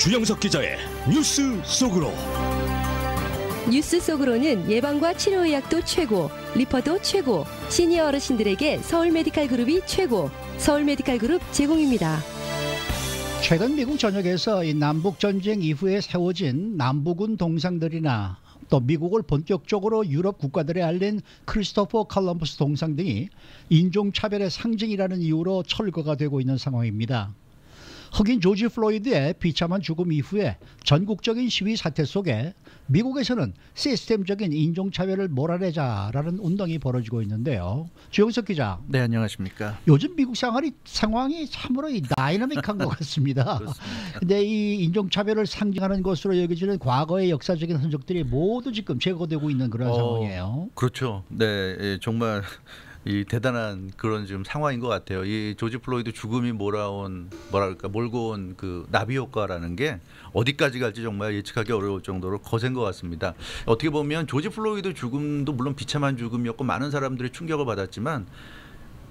주영석 기자의 뉴스 속으로. 뉴스 속으로는 예방과 치료의학도 최고, 리퍼도 최고, 시니어 어르신들에게 서울메디칼그룹이 최고, 서울메디칼그룹 제공입니다. 최근 미국 전역에서 이 남북전쟁 이후에 세워진 남부군 동상들이나 또 미국을 본격적으로 유럽 국가들에 알린 크리스토퍼 콜럼버스 동상 등이 인종차별의 상징이라는 이유로 철거가 되고 있는 상황입니다. 흑인 조지 플로이드의 비참한 죽음 이후에 전국적인 시위 사태 속에 미국에서는 시스템적인 인종차별을 몰아내자라는 운동이 벌어지고 있는데요. 주영석 기자. 네, 안녕하십니까. 요즘 미국 상황이 참으로 다이나믹한 것 같습니다. 그런데 이 인종차별을 상징하는 것으로 여겨지는 과거의 역사적인 흔적들이 모두 지금 제거되고 있는 그런 상황이에요. 그렇죠. 네, 정말 이 대단한 그런 지금 상황인 것 같아요. 이 조지 플로이드 죽음이 몰고 온 그 나비 효과라는 게 어디까지 갈지 정말 예측하기 어려울 정도로 거센 것 같습니다. 어떻게 보면 조지 플로이드 죽음도 물론 비참한 죽음이었고 많은 사람들이 충격을 받았지만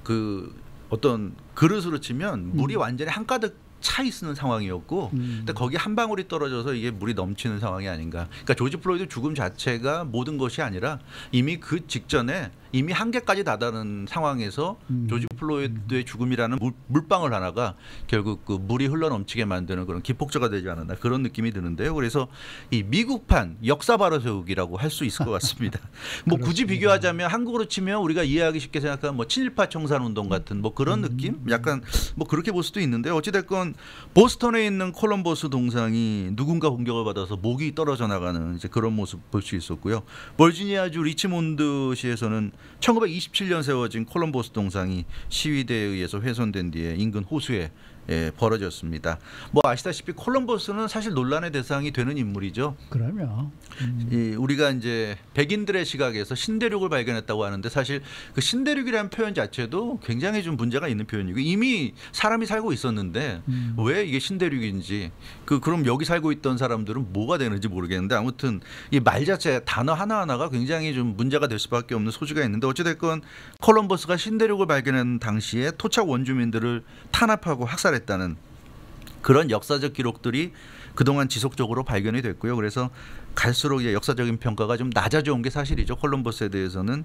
그 어떤 그릇으로 치면 물이 완전히 한가득 차 있는 상황이었고, 근데 거기 한 방울이 떨어져서 이게 물이 넘치는 상황이 아닌가. 그러니까 조지 플로이드 죽음 자체가 모든 것이 아니라 이미 그 직전에 이미 한계까지 다다른 상황에서 조지 플로이드의 죽음이라는 물방울 하나가 결국 그 물이 흘러넘치게 만드는 그런 기폭제가 되지 않았나 그런 느낌이 드는데요. 그래서 이 미국판 역사 바로 세우기라고 할 수 있을 것 같습니다. 뭐 굳이 비교하자면 한국으로 치면 우리가 이해하기 쉽게 생각하는 뭐 친일파 청산운동 같은 뭐 그런 느낌? 약간 뭐 그렇게 볼 수도 있는데 어찌됐건 보스턴에 있는 콜럼버스 동상이 누군가 공격을 받아서 목이 떨어져 나가는 이제 그런 모습 볼 수 있었고요. 버지니아주 리치몬드시에서는 1927년 세워진 콜럼버스 동상이 시위대에 의해서 훼손된 뒤에 인근 호수에 벌어졌습니다. 뭐 아시다시피 콜럼버스는 사실 논란의 대상이 되는 인물이죠. 그럼요. 우리가 이제 백인들의 시각에서 신대륙을 발견했다고 하는데 사실 그 신대륙이라는 표현 자체도 굉장히 좀 문제가 있는 표현이고 이미 사람이 살고 있었는데 왜 이게 신대륙인지 그럼 여기 살고 있던 사람들은 뭐가 되는지 모르겠는데 아무튼 이 말 자체 단어 하나하나가 굉장히 좀 문제가 될 수밖에 없는 소지가 있는데 어찌됐건 콜럼버스가 신대륙을 발견한 당시에 토착 원주민들을 탄압하고 학살했다는 그런 역사적 기록들이 그동안 지속적으로 발견이 됐고요. 그래서 갈수록 역사적인 평가가 좀 낮아져 온 게 사실이죠. 콜럼버스에 대해서는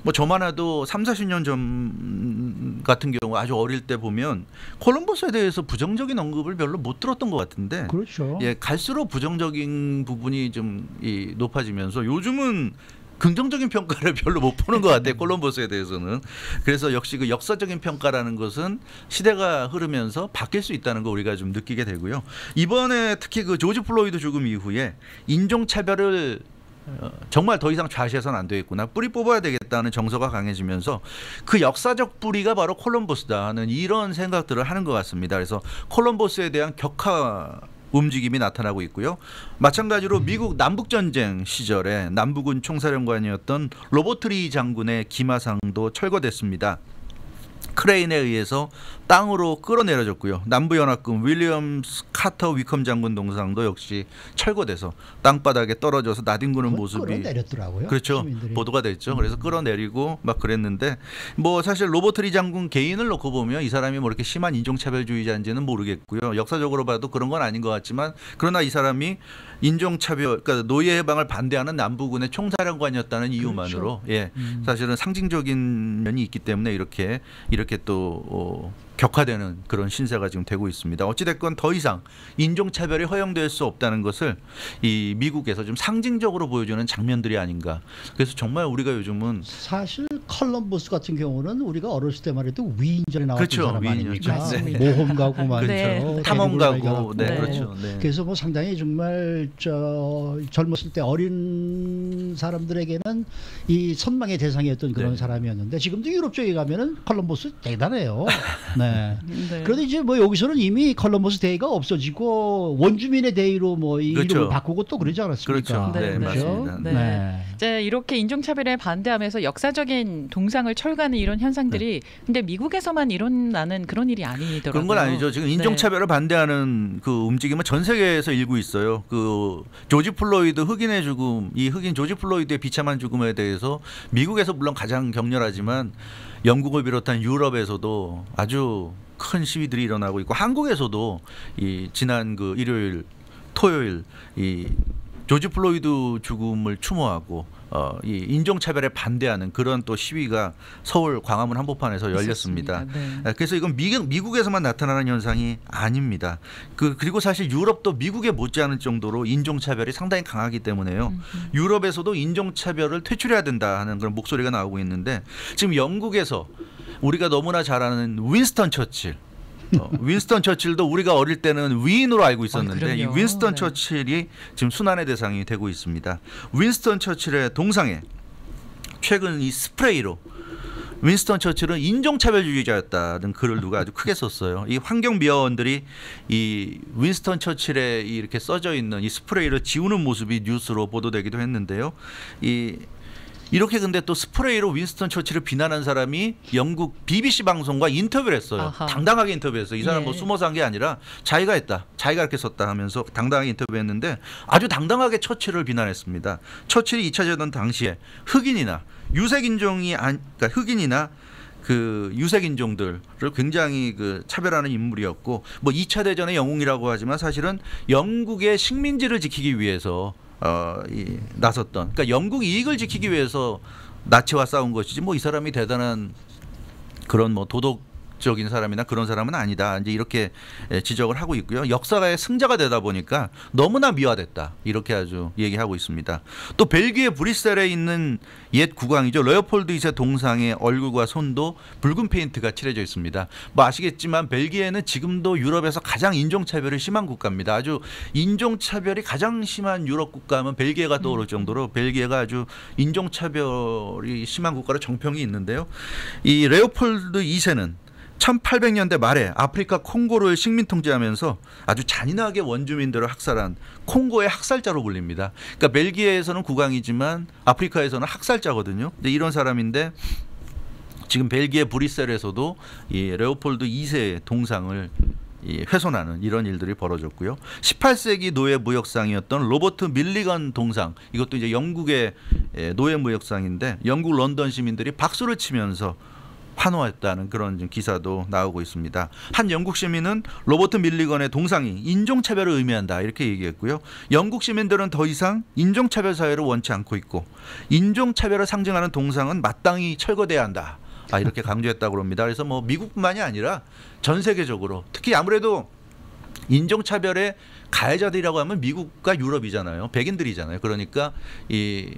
뭐 저만 해도 30-40년 전 같은 경우 아주 어릴 때 보면 콜럼버스에 대해서 부정적인 언급을 별로 못 들었던 것 같은데 그렇죠. 갈수록 부정적인 부분이 좀 높아지면서 요즘은 긍정적인 평가를 별로 못 보는 것 같아요. 콜럼버스에 대해서는. 그래서 역시 그 역사적인 평가라는 것은 시대가 흐르면서 바뀔 수 있다는 거 우리가 좀 느끼게 되고요. 이번에 특히 그 조지 플로이드 죽음 이후에 인종차별을 정말 더 이상 좌시해서는 안 되겠구나. 뿌리 뽑아야 되겠다는 정서가 강해지면서 그 역사적 뿌리가 바로 콜럼버스다 하는 이런 생각들을 하는 것 같습니다. 그래서 콜럼버스에 대한 격하 움직임이 나타나고 있고요. 마찬가지로 미국 남북전쟁 시절에 남부군 총사령관이었던 로버트 리 장군의 기마상도 철거됐습니다. 크레인에 의해서 땅으로 끌어내려졌고요. 남부연합군 윌리엄 카터 위컴 장군 동상도 역시 철거돼서 땅바닥에 떨어져서 나뒹구는 모습이 끌어내렸더라고요. 그렇죠. 시민들이. 보도가 됐죠. 그래서 끌어내리고 막 그랬는데 뭐 사실 로버트 리 장군 개인을 놓고 보면 이 사람이 뭐 이렇게 심한 인종차별주의자인지는 모르겠고요. 역사적으로 봐도 그런 건 아닌 것 같지만 그러나 이 사람이 인종차별, 그러니까 노예 해방을 반대하는 남부군의 총사령관이었다는 이유만으로 그렇죠. 사실은 상징적인 면이 있기 때문에 이렇게 또 격화되는 그런 신세가 지금 되고 있습니다. 어찌됐건 더 이상 인종차별이 허용될 수 없다는 것을 이 미국에서 좀 상징적으로 보여주는 장면들이 아닌가. 그래서 정말 우리가 요즘은 사실 콜럼버스 같은 경우는 우리가 어렸을 때만 해도 위인전에 나왔던 그렇죠. 사람 아닙니까? 네. 모험 가고 말이죠. 네. 탐험 가고. 네, 그렇죠. 네. 그래서 뭐 상당히 정말 젊었을 때 어린 사람들에게는 이 선망의 대상이었던 그런 사람이었는데 지금도 유럽 쪽에 가면은 콜럼버스 대단해요. 네. 그런데 이제 뭐 여기서는 이미 콜럼버스 데이가 없어지고 원주민의 데이로 뭐 이 그렇죠. 이름을 바꾸고 또 그러지 않았습니까? 그렇죠. 네, 맞습니다. 네. 이제 이렇게 인종차별에 반대하면서 역사적인 동상을 철거하는 이런 현상들이 근데 미국에서만 일어나는 그런 일이 아니더라고요. 그런 건 아니죠. 지금 인종차별을 반대하는 그 움직임은 전 세계에서 일고 있어요. 그 조지 플로이드 흑인의 죽음, 이 흑인 조지 플로이드의 비참한 죽음에 대해서 미국에서 물론 가장 격렬하지만 영국을 비롯한 유럽에서도 아주 큰 시위들이 일어나고 있고 한국에서도 이 지난 그 일요일 토요일 이 조지 플로이드 죽음을 추모하고 이 인종차별에 반대하는 그런 또 시위가 서울 광화문 한복판에서 열렸습니다. 네. 그래서 이건 미국에서만 나타나는 현상이 아닙니다. 그리고 사실 유럽도 미국에 못지않을 정도로 인종차별이 상당히 강하기 때문에요. 유럽에서도 인종차별을 퇴출해야 된다 하는 그런 목소리가 나오고 있는데 지금 영국에서 우리가 너무나 잘 아는 윈스턴 처칠 윈스턴 처칠도 우리가 어릴 때는 위인으로 알고 있었는데 이 윈스턴 처칠이 지금 순환의 대상이 되고 있습니다. 윈스턴 처칠의 동상에 최근 이 스프레이로 윈스턴 처칠은 인종차별주의자였다는 글을 누가 아주 크게 썼어요. 이 환경미화원들이 이 윈스턴 처칠에 이렇게 써져 있는 이 스프레이를 지우는 모습이 뉴스로 보도되기도 했는데요. 이렇게 근데 또 스프레이로 윈스턴 처칠을 비난한 사람이 영국 BBC 방송과 인터뷰를 했어요. 아하. 당당하게 인터뷰했어요. 이 사람 뭐 숨어서 한 게 아니라 자기가 했다. 자기가 이렇게 썼다 하면서 당당하게 인터뷰했는데 아주 당당하게 처칠을 비난했습니다. 처칠이 2차 대전 당시에 흑인이나 유색인종이 그러니까 흑인이나 그 유색인종들을 굉장히 그 차별하는 인물이었고 뭐 2차 대전의 영웅이라고 하지만 사실은 영국의 식민지를 지키기 위해서 나섰던 그러니까 영국 이익을 지키기 위해서 나치와 싸운 것이지 뭐 이 사람이 대단한 그런 뭐 도덕적인 사람이나 그런 사람은 아니다. 이제 이렇게 지적을 하고 있고요. 역사가의 승자가 되다 보니까 너무나 미화됐다. 이렇게 아주 얘기하고 있습니다. 또 벨기에 브뤼셀에 있는 옛 국왕이죠. 레오폴드 2세 동상의 얼굴과 손도 붉은 페인트가 칠해져 있습니다. 뭐 아시겠지만 벨기에는 지금도 유럽에서 가장 인종차별이 심한 국가입니다. 아주 인종차별이 가장 심한 유럽 국가하면 벨기에가 떠오를 정도로 벨기에가 아주 인종차별이 심한 국가로 정평이 있는데요. 이 레오폴드 2세는 1800년대 말에 아프리카 콩고를 식민 통제하면서 아주 잔인하게 원주민들을 학살한 콩고의 학살자로 불립니다. 그러니까 벨기에에서는 국왕이지만 아프리카에서는 학살자거든요. 근데 이런 사람인데 지금 벨기에 브뤼셀에서도 이 레오폴드 2세의 동상을 훼손하는 이런 일들이 벌어졌고요. 18세기 노예 무역상이었던 로버트 밀리건 동상 이것도 이제 영국의 노예 무역상인데 영국 런던 시민들이 박수를 치면서 환호했다는 그런 기사도 나오고 있습니다. 한 영국 시민은 로버트 밀리건의 동상이 인종차별을 의미한다 이렇게 얘기했고요. 영국 시민들은 더 이상 인종차별 사회를 원치 않고 있고 인종차별을 상징하는 동상은 마땅히 철거돼야 한다. 이렇게 강조했다고 합니다. 그래서 뭐 미국뿐만이 아니라 전 세계적으로 특히 아무래도 인종차별의 가해자들이라고 하면 미국과 유럽이잖아요. 백인들이잖아요. 그러니까 이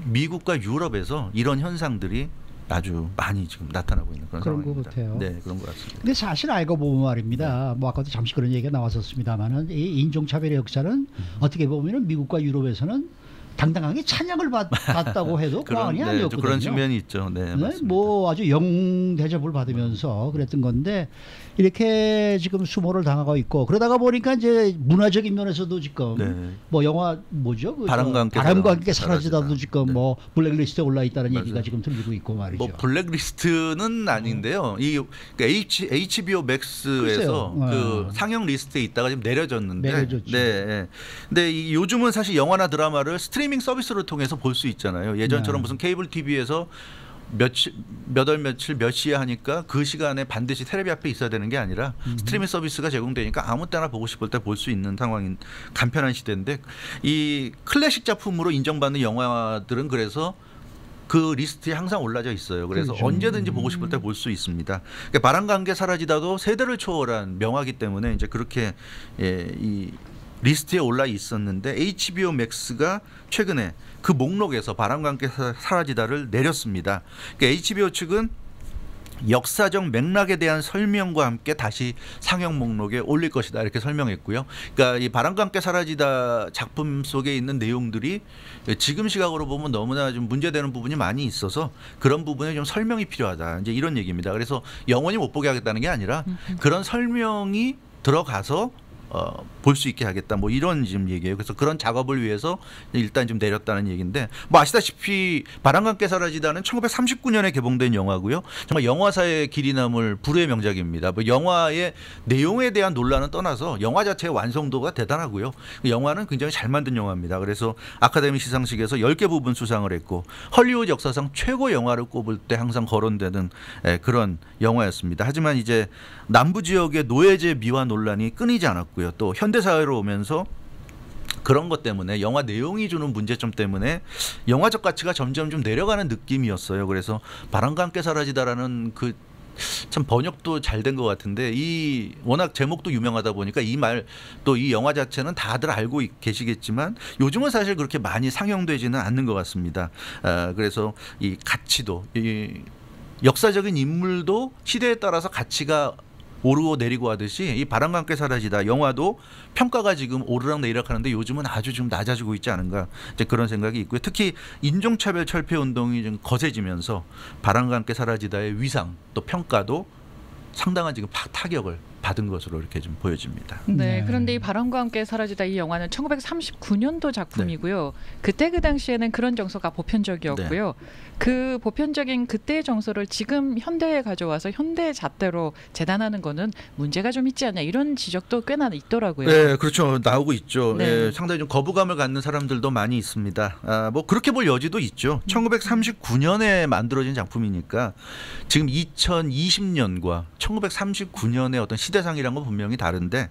미국과 유럽에서 이런 현상들이 아주 많이 지금 나타나고 있는 그런 상황입니다. 것 같아요. 네, 그런 것 같습니다. 근데 사실 알고 보면 말입니다. 뭐 아까도 잠시 그런 얘기가 나왔었습니다만은 이 인종차별의 역사는 어떻게 보면은 미국과 유럽에서는 당당하게 찬양을 받았다고 해도 과언이 아니었거든요. 그런 측면이 있죠. 네, 네, 뭐 아주 영웅 대접을 받으면서 그랬던 건데 이렇게 지금 수모를 당하고 있고 그러다가 보니까 이제 문화적인 면에서도 지금 뭐 영화 뭐죠? 바람과 함께 사라지다도 지금 뭐 블랙리스트에 올라 있다는 얘기가 지금 들리고 있고 말이죠. 뭐 블랙리스트는 아닌데요. 이 그러니까 HBO 맥스에서 그 상영 리스트에 있다가 지금 내려졌는데, 네. 근데 요즘은 사실 영화나 드라마를 스트리밍 서비스를 통해서 볼 수 있잖아요. 예전처럼 무슨 케이블 TV에서 몇 월 며칠 몇 시에 하니까 그 시간에 반드시 텔레비 앞에 있어야 되는 게 아니라 스트리밍 서비스가 제공되니까 아무 때나 보고 싶을 때 볼 수 있는 상황인 간편한 시대인데 이 클래식 작품으로 인정받는 영화들은 그래서 그 리스트에 항상 올라져 있어요. 그래서 그렇죠. 언제든지 보고 싶을 때 볼 수 있습니다. 그러니까 바람과 함께 사라지다도 세대를 초월한 명화이기 때문에 이제 그렇게 이 리스트에 올라 있었는데 HBO 맥스가 최근에 그 목록에서 바람과 함께 사라지다를 내렸습니다. 그러니까 HBO 측은 역사적 맥락에 대한 설명과 함께 다시 상영 목록에 올릴 것이다 이렇게 설명했고요. 그러니까 이 바람과 함께 사라지다 작품 속에 있는 내용들이 지금 시각으로 보면 너무나 좀 문제되는 부분이 많이 있어서 그런 부분에 좀 설명이 필요하다. 이제 이런 얘기입니다. 그래서 영원히 못 보게 하겠다는 게 아니라 그런 설명이 들어가서 볼 수 있게 하겠다. 뭐 이런 지금 얘기예요. 그래서 그런 작업을 위해서 일단 좀 내렸다는 얘기인데 뭐 아시다시피 바람과 함께 사라지다는 1939년에 개봉된 영화고요. 정말 영화사의 길이 남을 불후의 명작입니다. 뭐 영화의 내용에 대한 논란은 떠나서 영화 자체의 완성도가 대단하고요. 영화는 굉장히 잘 만든 영화입니다. 그래서 아카데미 시상식에서 10개 부분 수상을 했고 헐리우드 역사상 최고 영화를 꼽을 때 항상 거론되는 그런 영화였습니다. 하지만 이제 남부 지역의 노예제 미화 논란이 끊이지 않았고요. 또 현대 사회로 오면서 그런 것 때문에 영화 내용이 주는 문제점 때문에 영화적 가치가 점점 좀 내려가는 느낌이었어요. 그래서 바람과 함께 사라지다라는 그 참 번역도 잘 된 것 같은데 이 워낙 제목도 유명하다 보니까 이 말 또 이 영화 자체는 다들 알고 계시겠지만 요즘은 사실 그렇게 많이 상영되지는 않는 것 같습니다. 그래서 이 가치도 이 역사적인 인물도 시대에 따라서 가치가 오르고 내리고 하듯이 이 바람과 함께 사라지다 영화도 평가가 지금 오르락 내리락 하는데 요즘은 아주 좀 낮아지고 있지 않은가 이제 그런 생각이 있고요. 특히 인종차별 철폐 운동이 좀 거세지면서 바람과 함께 사라지다의 위상 또 평가도 상당한 지금 타격을 받은 것으로 이렇게 좀 보여집니다. 네, 그런데 이 바람과 함께 사라지다 이 영화는 1939년도 작품이고요. 그때 그 당시에는 그런 정서가 보편적이었고요. 그 보편적인 그때의 정서를 지금 현대에 가져와서 현대의 잣대로 재단하는 거는 문제가 좀 있지 않냐 이런 지적도 꽤나 있더라고요. 네, 그렇죠. 나오고 있죠. 네. 상당히 좀 거부감을 갖는 사람들도 많이 있습니다. 뭐 그렇게 볼 여지도 있죠. 1939년에 만들어진 작품이니까 지금 2020년과 1939년의 어떤 시대상이란 건 분명히 다른데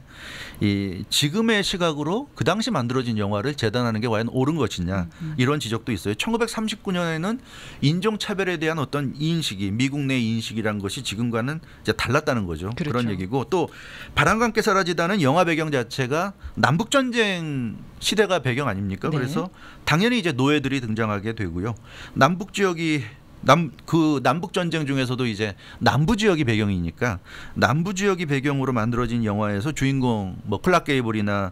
이 지금의 시각으로 그 당시 만들어진 영화를 재단하는 게 과연 옳은 것이냐 이런 지적도 있어요. 1939년에는 인종차별에 대한 어떤 인식이 미국 내 인식이란 것이 지금과는 이제 달랐다는 거죠. 그렇죠. 그런 얘기고 또 바람과 함께 사라지다는 영화 배경 자체가 남북전쟁 시대가 배경 아닙니까? 네. 그래서 당연히 이제 노예들이 등장하게 되고요. 남북 지역이 남북 전쟁 중에서도 이제 남부 지역이 배경이니까 남부 지역이 배경으로 만들어진 영화에서 주인공 뭐 클락 게이블이나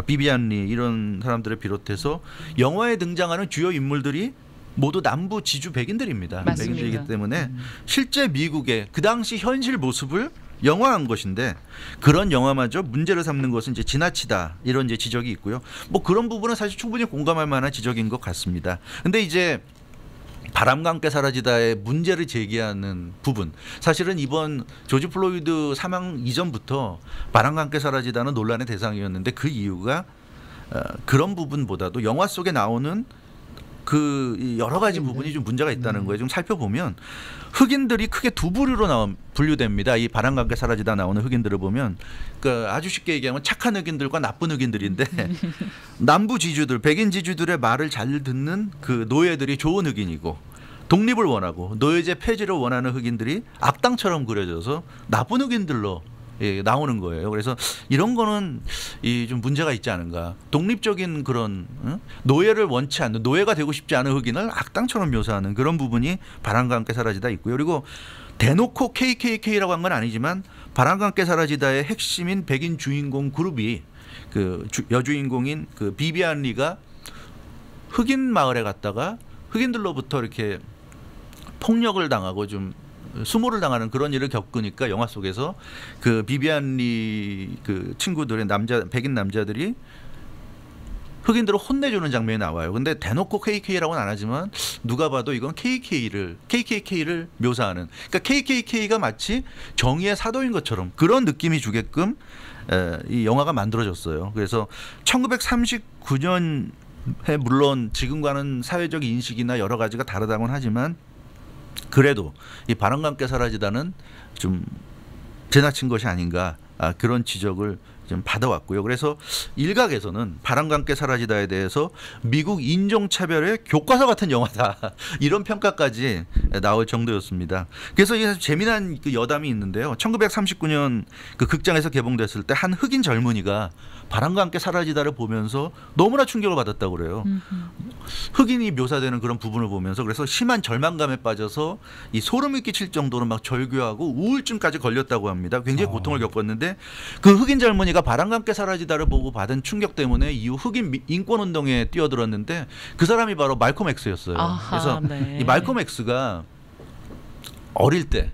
비비안 리 이런 사람들을 비롯해서 영화에 등장하는 주요 인물들이 모두 남부 지주 백인들입니다. 맞습니다. 백인들이기 때문에 실제 미국의 그 당시 현실 모습을 영화한 것인데 그런 영화마저 문제를 삼는 것은 이제 지나치다 이런 이제 지적이 있고요. 뭐 그런 부분은 사실 충분히 공감할 만한 지적인 것 같습니다. 근데 이제 바람과 함께 사라지다의 문제를 제기하는 부분 사실은 이번 조지 플로이드 사망 이전부터 바람과 함께 사라지다는 논란의 대상이었는데 그 이유가 그런 부분보다도 영화 속에 나오는 그 여러 가지 부분이 좀 문제가 있다는 거예요. 좀 살펴보면 흑인들이 크게 두 부류로 분류됩니다. 이 바람과 함께 사라지다 나오는 흑인들을 보면 그 아주 쉽게 얘기하면 착한 흑인들과 나쁜 흑인들인데 남부 지주들, 백인 지주들의 말을 잘 듣는 그 노예들이 좋은 흑인이고 독립을 원하고 노예제 폐지를 원하는 흑인들이 악당처럼 그려져서 나쁜 흑인들로 나오는 거예요. 그래서 이런 거는 좀 문제가 있지 않은가. 독립적인 그런 노예를 원치 않는 노예가 되고 싶지 않은 흑인을 악당처럼 묘사하는 그런 부분이 바람과 함께 사라지다 있고요. 그리고 대놓고 KKK라고 한 건 아니지만 바람과 함께 사라지다의 핵심인 백인 주인공 그룹이 그 여주인공인 그 비비안 리가 흑인 마을에 갔다가 흑인들로부터 이렇게 폭력을 당하고 좀 수모를 당하는 그런 일을 겪으니까 영화 속에서 그 비비안 리 그 친구들의 백인 남자들이 흑인들을 혼내주는 장면이 나와요. 근데 대놓고 KK라고는 안 하지만 누가 봐도 이건 KKK를 묘사하는 그러니까 KKK가 마치 정의의 사도인 것처럼 그런 느낌이 주게끔 이 영화가 만들어졌어요. 그래서 1939년에 물론 지금과는 사회적 인식이나 여러 가지가 다르다고는 하지만 그래도 이 바람과 함께 사라지다는 좀 지나친 것이 아닌가 그런 지적을 좀 받아왔고요. 그래서 일각에서는 바람과 함께 사라지다에 대해서 미국 인종차별의 교과서 같은 영화다 이런 평가까지 나올 정도였습니다. 그래서 이게 재미난 그 여담이 있는데요. 1939년 그 극장에서 개봉됐을 때 한 흑인 젊은이가 바람과 함께 사라지다를 보면서 너무나 충격을 받았다고 그래요. 흑인이 묘사되는 그런 부분을 보면서 그래서 심한 절망감에 빠져서 이 소름이 끼칠 정도로 막 절규하고 우울증까지 걸렸다고 합니다. 굉장히 고통을 겪었는데 그 흑인 젊은이가 바람과 함께 사라지다를 보고 받은 충격 때문에 이후 흑인 인권운동에 뛰어들었는데 그 사람이 바로 말콤 X였어요. 그래서 네. 이 말콤 X가 어릴 때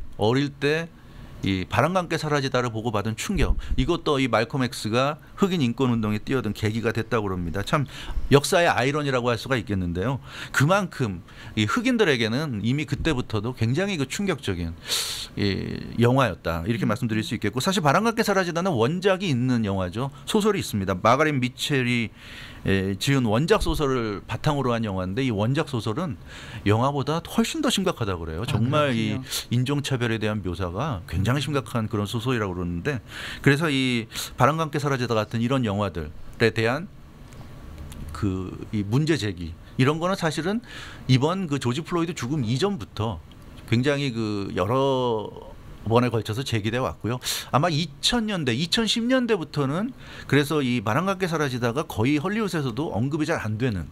이 바람과 함께 사라지다를 보고 받은 충격 이것도 이 말콤 X가 흑인 인권운동에 뛰어든 계기가 됐다고 합니다. 참 역사의 아이러니라고 할 수가 있겠는데요. 그만큼 이 흑인들에게는 이미 그때부터도 굉장히 그 충격적인 영화였다 이렇게 말씀드릴 수 있겠고 사실 바람과 함께 사라지다는 원작이 있는 영화죠. 소설이 있습니다. 마가렛 미첼이 지은 원작 소설을 바탕으로 한 영화인데 이 원작 소설은 영화보다 훨씬 더 심각하다고 그래요. 정말 이 인종차별에 대한 묘사가 굉장히 심각한 그런 소설이라고 그러는데 그래서 이 바람과 함께 사라지다 같은 이런 영화들에 대한 이 문제 제기 이런 거는 사실은 이번 그 조지 플로이드 죽음 이전부터 굉장히 그 여러 번에 걸쳐서 제기돼 왔고요. 아마 2000년대, 2010년대부터는 그래서 이 바람과 함께 사라지다가 거의 헐리우드에서도 언급이 잘 안 되는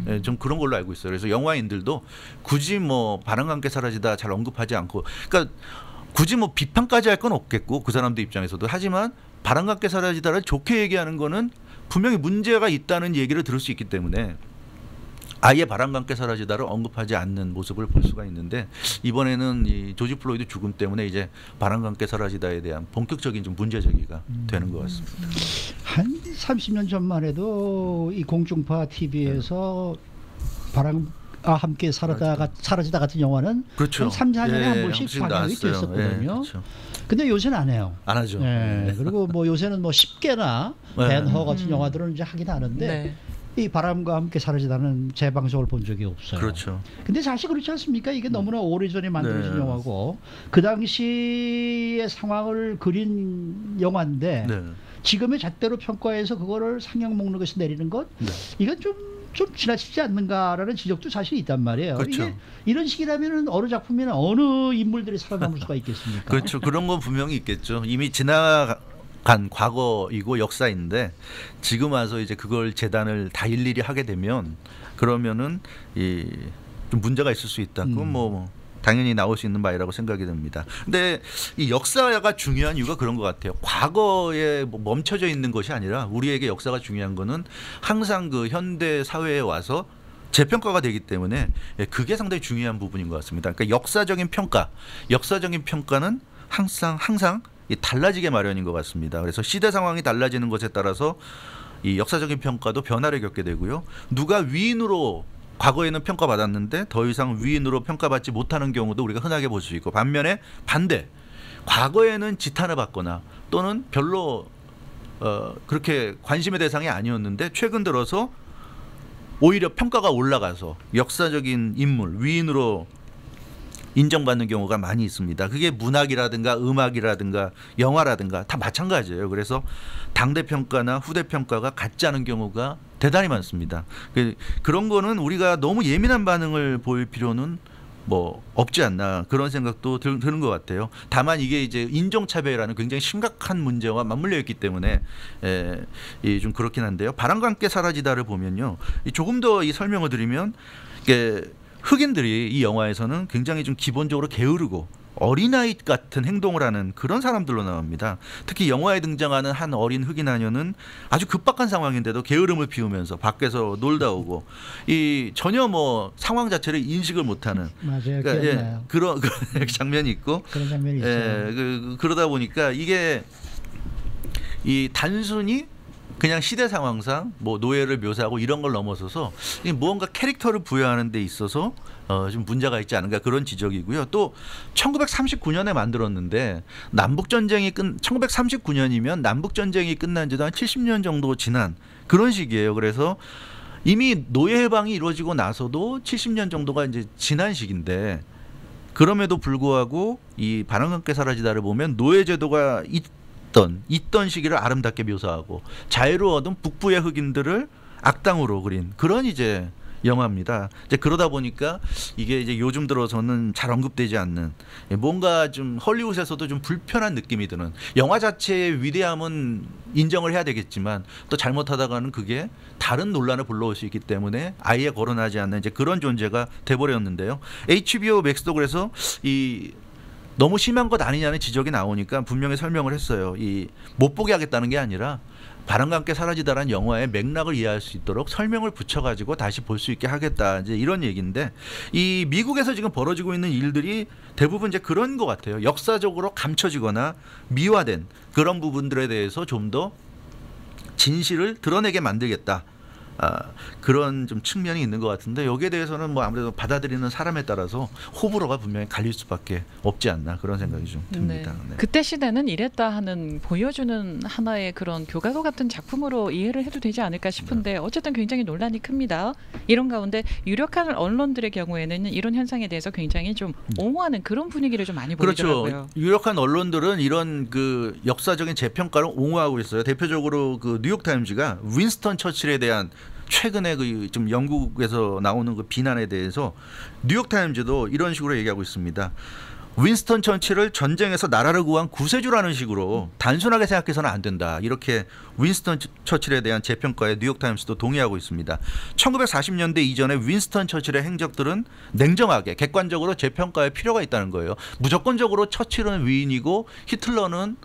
예, 좀 그런 걸로 알고 있어요. 그래서 영화인들도 굳이 뭐 바람과 함께 사라지다 잘 언급하지 않고, 그러니까 굳이 뭐 비판까지 할 건 없겠고 그 사람들 입장에서도, 하지만 바람과 함께 사라지다를 좋게 얘기하는 거는 분명히 문제가 있다는 얘기를 들을 수 있기 때문에 아예 바람과 함께 사라지다를 언급하지 않는 모습을 볼 수가 있는데, 이번에는 이 조지 플로이드 죽음 때문에 이제 바람과 함께 사라지다에 대한 본격적인 좀 문제 제기가 되는 것 같습니다. 한 30년 전만 해도 이 공중파 TV에서 바람과 함께 사라지다 같은 영화는 그렇죠. 한 3, 4년에 예, 한 번씩 방영이 됐었거든요. 예, 그렇죠. 근데 요새는 안 해요. 안 하죠. 예, 그리고 뭐 요새는 뭐 10개나 네. 벤허 같은 영화들은 이제 하긴 하는데 네. 이 바람과 함께 사라지다는 재방송을 본 적이 없어요. 그렇죠. 근데 사실 그렇지 않습니까? 이게 너무나 오래전에 만들어진 네. 영화고 그 당시의 상황을 그린 영화인데 네. 지금의 잣대로 평가해서 그거를 상영 목록에서 내리는 것, 네. 이건 좀 지나치지 않는가라는 지적도 사실 있단 말이에요. 그렇죠. 이게 이런 식이라면 어느 작품이나 어느 인물들이 살아남을 수가 있겠습니까? 그렇죠. 그런 건 분명히 있겠죠. 이미 지나간 과거이고 역사인데 지금 와서 이제 그걸 재단을 다 일일이 하게 되면 그러면은 좀 문제가 있을 수 있다. 그건 뭐 당연히 나올 수 있는 바이라고 생각이 듭니다. 근데 이 역사가 중요한 이유가 그런 것 같아요. 과거에 뭐 멈춰져 있는 것이 아니라 우리에게 역사가 중요한 거는 항상 그 현대 사회에 와서 재평가가 되기 때문에 그게 상당히 중요한 부분인 것 같습니다. 그러니까 역사적인 평가는 항상 달라지게 마련인 것 같습니다. 그래서 시대 상황이 달라지는 것에 따라서 이 역사적인 평가도 변화를 겪게 되고요. 누가 위인으로 과거에는 평가받았는데 더 이상 위인으로 평가받지 못하는 경우도 우리가 흔하게 볼 수 있고, 반면에 과거에는 지탄을 받거나 또는 별로 그렇게 관심의 대상이 아니었는데 최근 들어서 오히려 평가가 올라가서 역사적인 인물, 위인으로 인정받는 경우가 많이 있습니다. 그게 문학이라든가 음악이라든가 영화라든가 다 마찬가지예요. 그래서 당대 평가나 후대 평가가 같지 않은 경우가 대단히 많습니다. 그런 거는 우리가 너무 예민한 반응을 보일 필요는 뭐 없지 않나, 그런 생각도 드는 것 같아요. 다만 이게 이제 인종차별이라는 굉장히 심각한 문제와 맞물려 있기 때문에 좀 그렇긴 한데요. 바람과 함께 사라지다를 보면요, 조금 더 이 설명을 드리면 이게 흑인들이 이 영화에서는 굉장히 좀 기본적으로 게으르고 어린아이 같은 행동을 하는 그런 사람들로 나옵니다. 특히 영화에 등장하는 한 어린 흑인 하녀는 아주 급박한 상황인데도 게으름을 피우면서 밖에서 놀다 오고 전혀 뭐 상황 자체를 인식을 못하는, 맞아요. 그러니까 기억나요. 그런 장면이 있고, 그런 장면이 있어요. 그러다 보니까 이게 단순히 그냥 시대 상황상 뭐 노예를 묘사하고 이런 걸 넘어서서 무언가 캐릭터를 부여하는 데 있어서 좀 문제가 있지 않은가, 그런 지적이고요. 또 1939년에 만들었는데 1939년이면 남북 전쟁이 끝난 지도 한 70년 정도 지난 그런 시기예요. 그래서 이미 노예 해방이 이루어지고 나서도 70년 정도가 이제 지난 시기인데, 그럼에도 불구하고 이 바람과 함께 사라지다를 보면 노예 제도가 있던 시기를 아름답게 묘사하고 자유로 얻은 북부의 흑인들을 악당으로 그린 그런 이제 영화입니다. 이제 그러다 보니까 이게 이제 요즘 들어서는 잘 언급되지 않는, 뭔가 좀 헐리우드에서도 좀 불편한 느낌이 드는, 영화 자체의 위대함은 인정을 해야 되겠지만 또 잘못하다가는 그게 다른 논란을 불러올 수 있기 때문에 아예 거론하지 않는 이제 그런 존재가 돼버렸는데요. HBO 맥스도 그래서 너무 심한 것 아니냐는 지적이 나오니까 분명히 설명을 했어요. 못 보게 하겠다는 게 아니라 바람과 함께 사라지다라는 영화의 맥락을 이해할 수 있도록 설명을 붙여가지고 다시 볼 수 있게 하겠다, 이제 이런 얘기인데, 이 미국에서 지금 벌어지고 있는 일들이 대부분 이제 그런 것 같아요. 역사적으로 감춰지거나 미화된 그런 부분들에 대해서 좀 더 진실을 드러내게 만들겠다. 그런 좀 측면이 있는 것 같은데, 여기에 대해서는 뭐 아무래도 받아들이는 사람에 따라서 호불호가 분명히 갈릴 수밖에 없지 않나, 그런 생각이 좀 듭니다. 네. 네. 그때 시대는 이랬다 하는 보여주는 하나의 그런 교과서 같은 작품으로 이해를 해도 되지 않을까 싶은데, 어쨌든 굉장히 논란이 큽니다. 이런 가운데 유력한 언론들의 경우에는 이런 현상에 대해서 굉장히 좀 옹호하는 그런 분위기를 좀 많이 보이더라고요. 그렇죠. 유력한 언론들은 이런 그 역사적인 재평가를 옹호하고 있어요. 대표적으로 그 뉴욕타임즈가 윈스턴 처칠에 대한 최근에 그 좀 영국에서 나오는 그 비난에 대해서 뉴욕타임즈도 이런 식으로 얘기하고 있습니다. 윈스턴 처칠을 전쟁에서 나라를 구한 구세주라는 식으로 단순하게 생각해서는 안 된다. 이렇게 윈스턴 처칠에 대한 재평가에 뉴욕타임스도 동의하고 있습니다. 1940년대 이전에 윈스턴 처칠의 행적들은 냉정하게 객관적으로 재평가할 필요가 있다는 거예요. 무조건적으로 처칠은 위인이고 히틀러는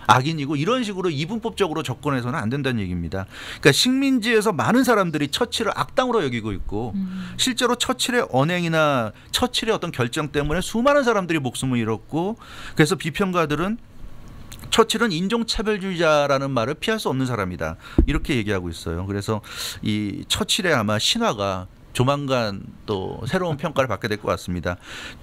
악인이고 이런 식으로 이분법적으로 접근해서는 안 된다는 얘기입니다. 그러니까 식민지에서 많은 사람들이 처칠을 악당으로 여기고 있고 실제로 처칠의 언행이나 처칠의 어떤 결정 때문에 수많은 사람들이 목숨을 잃었고 그래서 비평가들은 처칠은 인종차별주의자라는 말을 피할 수 없는 사람이다. 이렇게 얘기하고 있어요. 그래서 이 처칠의 아마 신화가 조만간 또 새로운 평가를 받게 될 것 같습니다.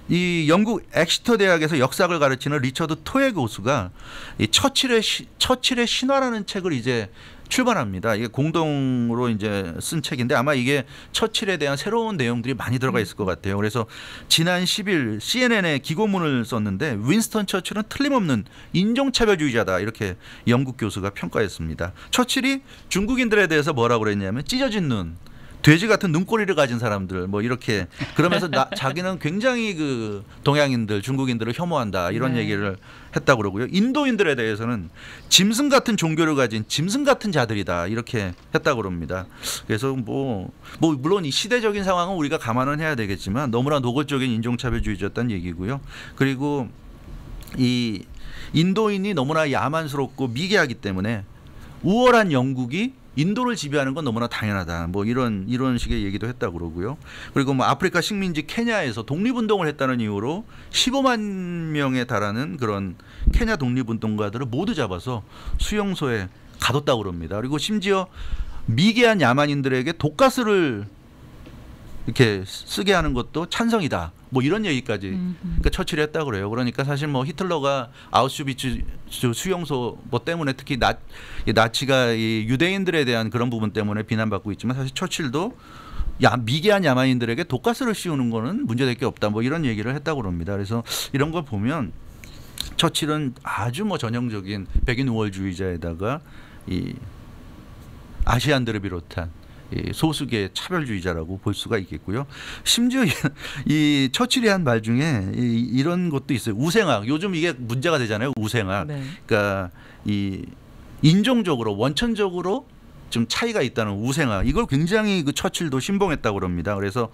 이 영국 엑시터 대학에서 역사학을 가르치는 리처드 토에 교수가 이 처칠의 신화라는 책을 이제 출간합니다. 이게 공동으로 이제 쓴 책인데 아마 이게 처칠에 대한 새로운 내용들이 많이 들어가 있을 것 같아요. 그래서 지난 10일 CNN에 기고문을 썼는데 윈스턴 처칠은 틀림없는 인종차별주의자다 이렇게 영국 교수가 평가했습니다. 처칠이 중국인들에 대해서 뭐라고 그랬냐면 찢어진 눈, 돼지 같은 눈꼬리를 가진 사람들 뭐 이렇게 그러면서 자기는 굉장히 그 동양인들 중국인들을 혐오한다 이런 얘기를 했다고 그러고요. 인도인들에 대해서는 짐승 같은 종교를 가진 짐승 같은 자들이다 이렇게 했다고 그럽니다. 그래서 뭐 물론 이 시대적인 상황은 우리가 감안은 해야 되겠지만 너무나 노골적인 인종차별주의였다는 얘기고요. 그리고 이 인도인이 너무나 야만스럽고 미개하기 때문에 우월한 영국이 인도를 지배하는 건 너무나 당연하다. 뭐 이런 식의 얘기도 했다고 그러고요. 그리고 뭐 아프리카 식민지 케냐에서 독립운동을 했다는 이유로 15만 명에 달하는 그런 케냐 독립운동가들을 모두 잡아서 수용소에 가뒀다고 그럽니다. 그리고 심지어 미개한 야만인들에게 독가스를 이렇게 쓰게 하는 것도 찬성이다. 뭐 이런 얘기까지 그러니까 처칠이 했다고 그래요. 그러니까 사실 뭐 히틀러가 아우슈비츠 수용소 뭐 때문에 특히 나치가 이 유대인들에 대한 그런 부분 때문에 비난받고 있지만 사실 처칠도 미개한 야만인들에게 독가스를 씌우는 거는 문제될 게 없다. 뭐 이런 얘기를 했다고 그럽니다. 그래서 이런 걸 보면 처칠은 아주 뭐 전형적인 백인 우월주의자에다가 이 아시안들을 비롯한 소수계 차별주의자라고 볼 수가 있겠고요. 심지어 이 처칠이 한 말 중에 이런 것도 있어요. 우생학. 요즘 이게 문제가 되잖아요. 우생학. 네. 그러니까 이 인종적으로 원천적으로 좀 차이가 있다는 우생학. 이걸 굉장히 그 처칠도 신봉했다고 그럽니다. 그래서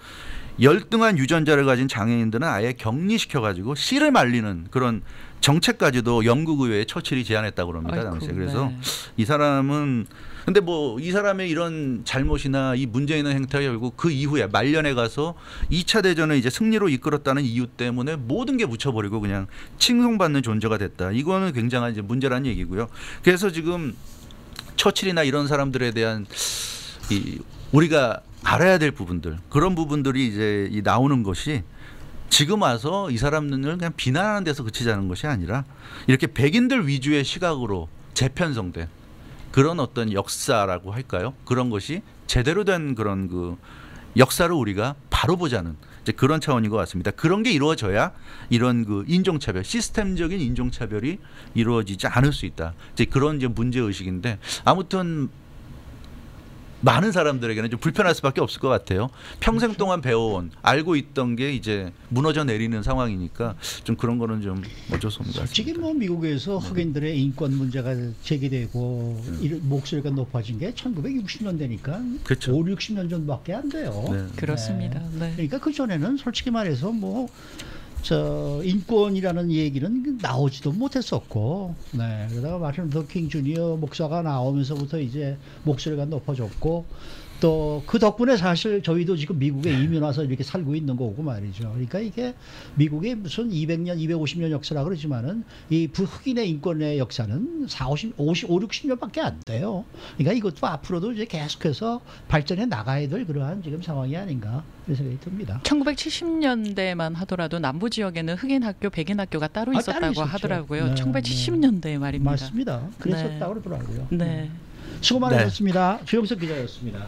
열등한 유전자를 가진 장애인들은 아예 격리시켜가지고 씨를 말리는 그런 정책까지도 영국 의회에 처칠이 제안했다고 그럽니다. 당시에. 그래서 이 사람은 근데 뭐 이 사람의 이런 잘못이나 이 문제 있는 행태가 결국 그 이후에 말년에 가서 2차 대전을 이제 승리로 이끌었다는 이유 때문에 모든 게 묻혀버리고 그냥 칭송받는 존재가 됐다. 이거는 굉장한 이제 문제라는 얘기고요. 그래서 지금 처칠이나 이런 사람들에 대한 우리가 알아야 될 부분들 그런 부분들이 이제 나오는 것이 지금 와서 이 사람들을 그냥 비난하는 데서 그치자는 것이 아니라 이렇게 백인들 위주의 시각으로 재편성된 그런 어떤 역사라고 할까요? 그런 것이 제대로 된 그런 그 역사를 우리가 바로 보자는 이제 그런 차원인 것 같습니다. 그런 게 이루어져야 이런 그 인종차별, 시스템적인 인종차별이 이루어지지 않을 수 있다. 이제 그런 이제 문제 의식인데 아무튼. 많은 사람들에게는 좀 불편할 수밖에 없을 것 같아요. 평생 동안 배워온 알고 있던 게 이제 무너져 내리는 상황이니까 좀 그런 거는 좀 어쩔 수 없는 것 같습니다. 솔직히 뭐 미국에서 흑인들의 인권 문제가 제기되고 목소리가 높아진 게 1960년대니까 그렇죠. 5, 60년 전밖에 안 돼요. 네. 그렇습니다. 네. 그러니까 그 전에는 솔직히 말해서 뭐 인권이라는 얘기는 나오지도 못했었고, 네. 그러다가 마틴 루터 킹 주니어 목사가 나오면서부터 이제 목소리가 높아졌고, 또 그 덕분에 사실 저희도 지금 미국에 이민 와서 이렇게 살고 있는 거고 말이죠. 그러니까 이게 미국의 무슨 200년, 250년 역사라 그러지만은 이 흑인의 인권의 역사는 50, 60년밖에 안 돼요. 그러니까 이것도 앞으로도 이제 계속해서 발전해 나가야 될 그러한 지금 상황이 아닌가 그런 생각이 듭니다. 1970년대만 하더라도 남부 지역에는 흑인 학교, 백인 학교가 따로 있었다고 하더라고요. 네, 1970년대 말입니다. 맞습니다. 그랬었다고 그러더라고요. 네. 수고 많으셨습니다. 주영석 기자였습니다.